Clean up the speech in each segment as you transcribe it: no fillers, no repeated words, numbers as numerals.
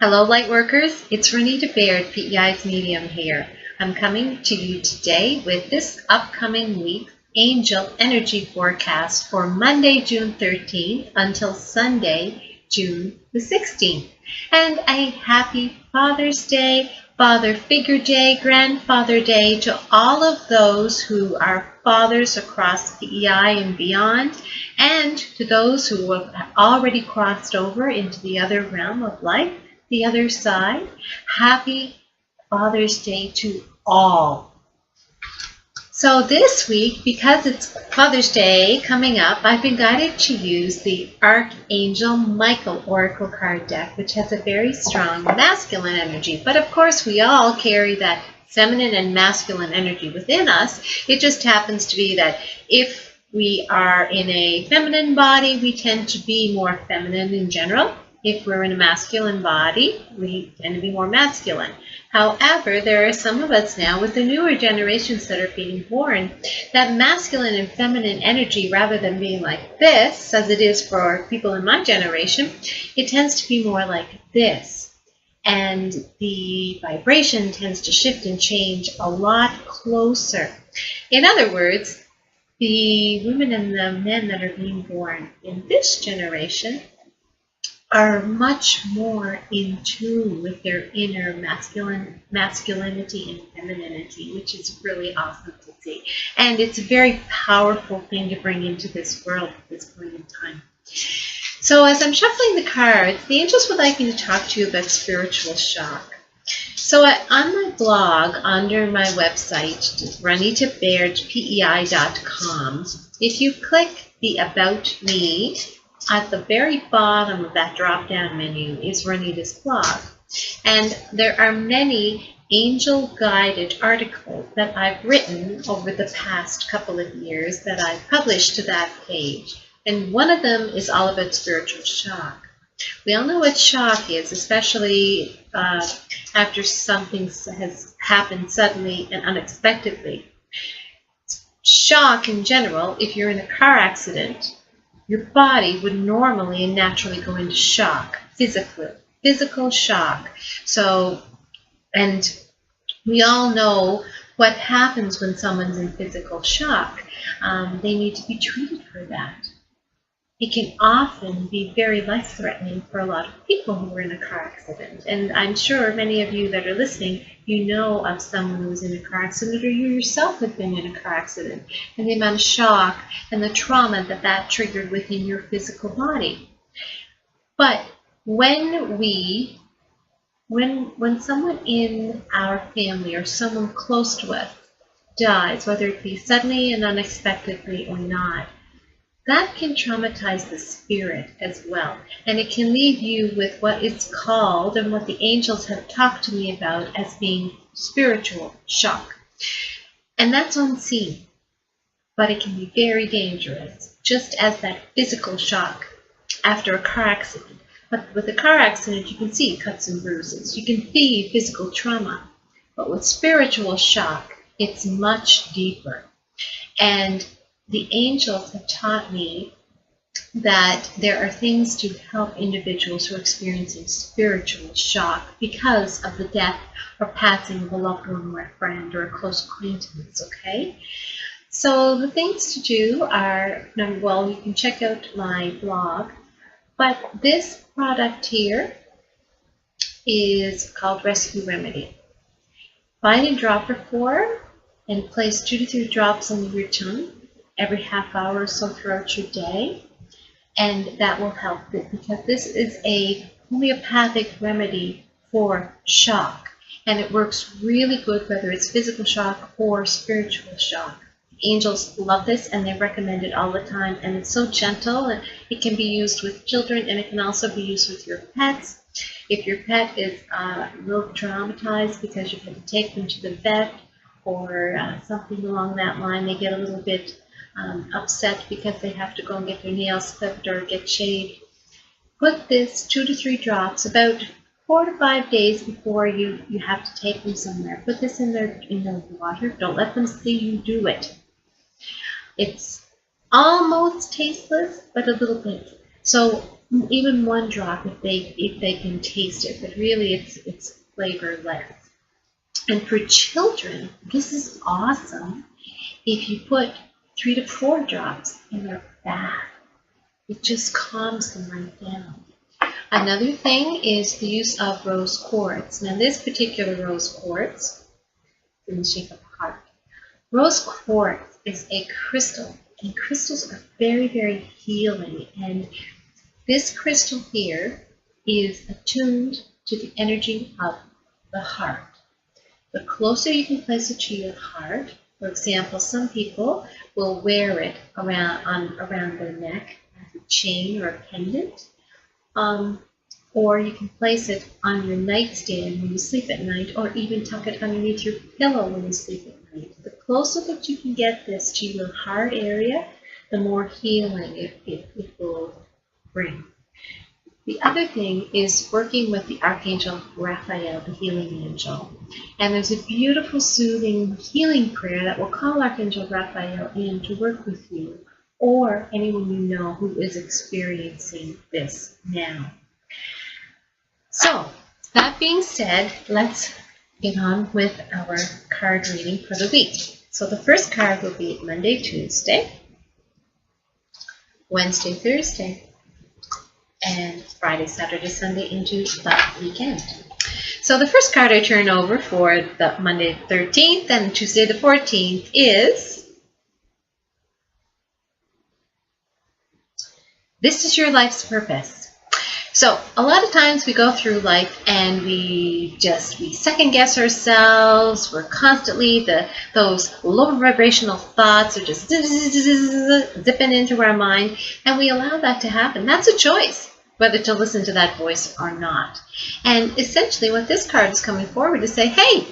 Hello, Lightworkers. It's Ronita Baird, PEI's medium here. I'm coming to you today with this upcoming week angel energy forecast for Monday, June 13th until Sunday, June the 16th. And a happy Father's Day, Father Figure Day, Grandfather Day to all of those who are fathers across PEI and beyond, and to those who have already crossed over into the other realm of life, the other side. Happy Father's Day to all. So this week, because it's Father's Day coming up, I've been guided to use the Archangel Michael Oracle card deck, which has a very strong masculine energy. But of course, we all carry that feminine and masculine energy within us. It just happens to be that if we are in a feminine body, we tend to be more feminine in general. If we're in a masculine body, we tend to be more masculine. However, there are some of us now with the newer generations that are being born, that masculine and feminine energy, rather than being like this, as it is for people in my generation, it tends to be more like this. And the vibration tends to shift and change a lot closer. In other words, the women and the men that are being born in this generation are much more in tune with their inner masculinity and femininity, which is really awesome to see. And it's a very powerful thing to bring into this world at this point in time. So as I'm shuffling the cards, the angels would like me to talk to you about spiritual shock. So on my blog, under my website, RonitaBairdPEI.com, if you click the About Me, at the very bottom of that drop-down menu is Ronita's blog. And there are many angel-guided articles that I've written over the past couple of years that I've published to that page. And one of them is all about spiritual shock. We all know what shock is, especially after something has happened suddenly and unexpectedly. Shock in general, if you're in a car accident, your body would normally and naturally go into shock, physical shock. So, and we all know what happens when someone's in physical shock. They need to be treated for that. It can often be very life-threatening for a lot of people who are in a car accident. And I'm sure many of you that are listening, you know of someone who was in a car accident, or you yourself have been in a car accident, and the amount of shock and the trauma that that triggered within your physical body. But when someone in our family or someone close to us dies, whether it be suddenly and unexpectedly or not, that can traumatize the spirit as well. And it can leave you with what it's called, and what the angels have talked to me about, as being spiritual shock. And that's unseen, but it can be very dangerous, just as that physical shock after a car accident. But with a car accident, you can see cuts and bruises. You can see physical trauma. But with spiritual shock, it's much deeper. And the angels have taught me that there are things to help individuals who are experiencing spiritual shock because of the death or passing of a loved one or a friend or a close acquaintance, okay? So the things to do are, well, you can check out my blog, but this product here is called Rescue Remedy. Buy it in dropper form and place 2 to 3 drops under your tongue every half hour or so throughout your day, and that will help it, because this is a homeopathic remedy for shock, and it works really good whether it's physical shock or spiritual shock. Angels love this and they recommend it all the time, and it's so gentle, and it can be used with children, and it can also be used with your pets. If your pet is a little traumatized because you've had to take them to the vet or something along that line, they get a little bit upset because they have to go and get their nails clipped or get shaved. Put this 2 to 3 drops about 4 to 5 days before you have to take them somewhere. Put this in their water. Don't let them see you do it. It's almost tasteless, but a little bit. So even one drop if they can taste it, but really it's flavorless. And for children, this is awesome if you put 3 to 4 drops in their bath. It just calms them right down. Another thing is the use of rose quartz. Now this particular rose quartz is in the shape of a heart. Rose quartz is a crystal, and crystals are very, very healing. And this crystal here is attuned to the energy of the heart. The closer you can place it to your heart, for example, some people will wear it around their neck as a chain or a pendant, or you can place it on your nightstand when you sleep at night, or even tuck it underneath your pillow when you sleep at night. The closer that you can get this to your heart area, the more healing it will bring. The other thing is working with the Archangel Raphael, the healing angel. And there's a beautiful, soothing, healing prayer that will call Archangel Raphael in to work with you or anyone you know who is experiencing this now. So, that being said, let's get on with our card reading for the week. So the first card will be Monday, Tuesday, Wednesday, Thursday, and Friday, Saturday, Sunday into the weekend. So the first card I turn over for the Monday the 13th and Tuesday the 14th is This is Your Life's Purpose. So a lot of times we go through life and we second guess ourselves. We're constantly, those low vibrational thoughts are just zipping into our mind, and we allow that to happen. That's a choice, whether to listen to that voice or not. And essentially what this card is coming forward to say, hey,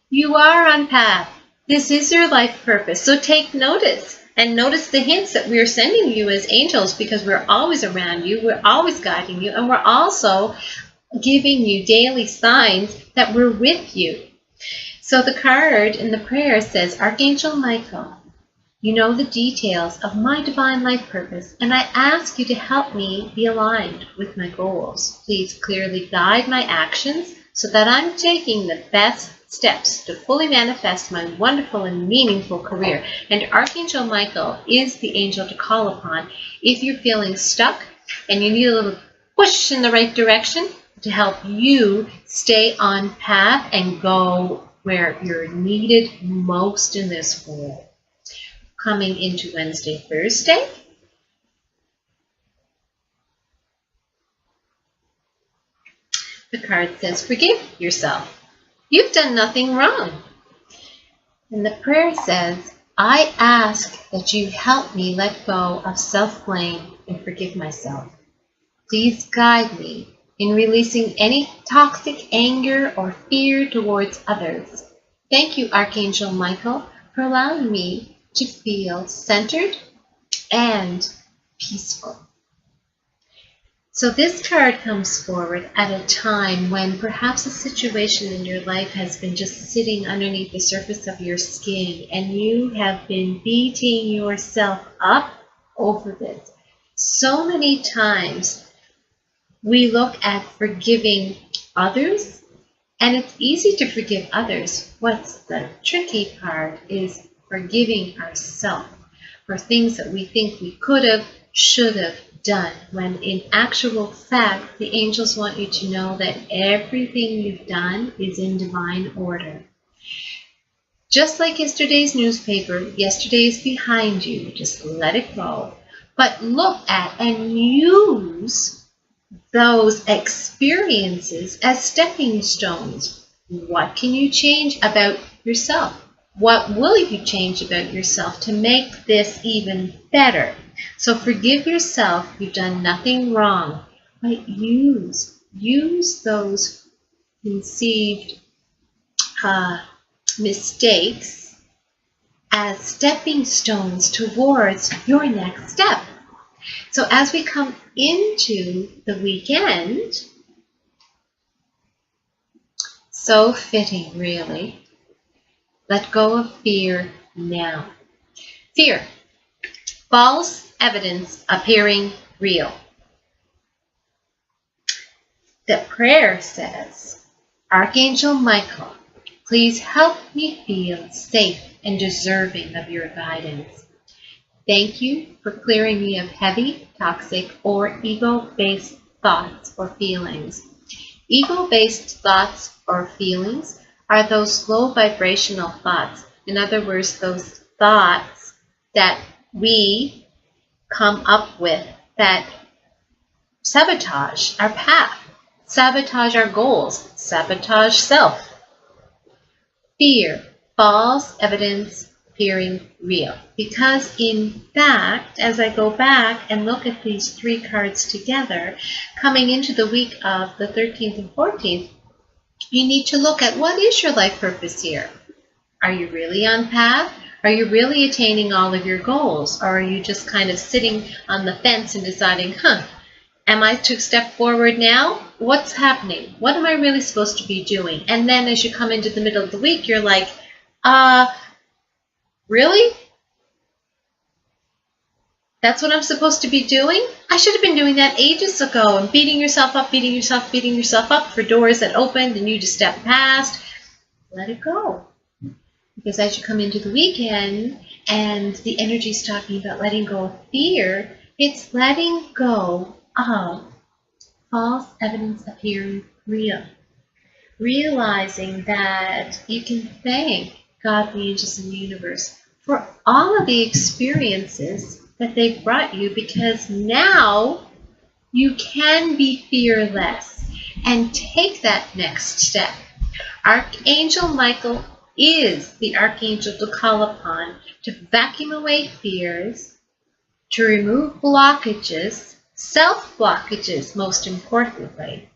you are on path. This is your life purpose. So take notice. And notice the hints that we're sending you as angels, because we're always around you, we're always guiding you, and we're also giving you daily signs that we're with you. So the card in the prayer says, Archangel Michael, you know the details of my divine life purpose, and I ask you to help me be aligned with my goals. Please clearly guide my actions so that I'm taking the best steps to fully manifest my wonderful and meaningful career. And Archangel Michael is the angel to call upon if you're feeling stuck and you need a little push in the right direction to help you stay on path and go where you're needed most in this world. Coming into Wednesday, Thursday, the card says, forgive yourself. You've done nothing wrong. And the prayer says, I ask that you help me let go of self-blame and forgive myself. Please guide me in releasing any toxic anger or fear towards others. Thank you, Archangel Michael, for allowing me to feel centered and peaceful. So this card comes forward at a time when perhaps a situation in your life has been just sitting underneath the surface of your skin, and you have been beating yourself up over this. So many times we look at forgiving others, and it's easy to forgive others. What's the tricky part is forgiving ourselves for things that we think we could have, should have done, when in actual fact, the angels want you to know that everything you've done is in divine order. Just like yesterday's newspaper, yesterday is behind you. Just let it go. But look at and use those experiences as stepping stones. What can you change about yourself? What will you change about yourself to make this even better? So forgive yourself. You've done nothing wrong. But use those conceived mistakes as stepping stones towards your next step. So as we come into the weekend, so fitting really, let go of fear now. Fear. False evidence appearing real. The prayer says, Archangel Michael, please help me feel safe and deserving of your guidance. Thank you for clearing me of heavy, toxic, or ego-based thoughts or feelings. Ego-based thoughts or feelings are those low vibrational thoughts. In other words, those thoughts that we come up with that sabotage our path, sabotage our goals, sabotage self. Fear, false evidence appearing real. Because in fact, as I go back and look at these three cards together, coming into the week of the 13th and 14th, you need to look at what is your life purpose here. Are you really on path? Are you really attaining all of your goals? Or are you just kind of sitting on the fence and deciding, am I to step forward now? What's happening? What am I really supposed to be doing? And then as you come into the middle of the week, you're like, really? That's what I'm supposed to be doing? I should have been doing that ages ago, and beating yourself up for doors that opened and you just stepped past. Let it go. Because as you come into the weekend and the energy is talking about letting go of fear, it's letting go of false evidence appearing real. Realizing that you can thank God, the angels, and the universe for all of the experiences that they've brought you, because now you can be fearless and take that next step. Archangel Michael is the archangel to call upon to vacuum away fears, to remove blockages, self-blockages most importantly,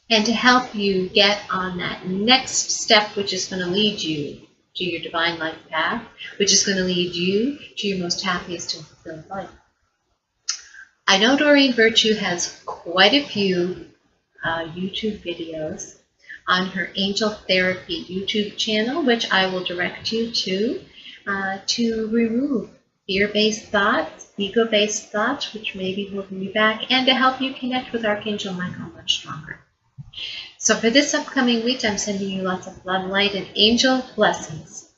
and to help you get on that next step, which is going to lead you to your divine life path, which is going to lead you to your most happiest and fulfilled life. I know Doreen Virtue has quite a few YouTube videos on her Angel Therapy YouTube channel, which I will direct you to remove fear-based thoughts, ego-based thoughts, which may be holding you back, and to help you connect with Archangel Michael much stronger. So for this upcoming week, I'm sending you lots of love, light, and angel blessings.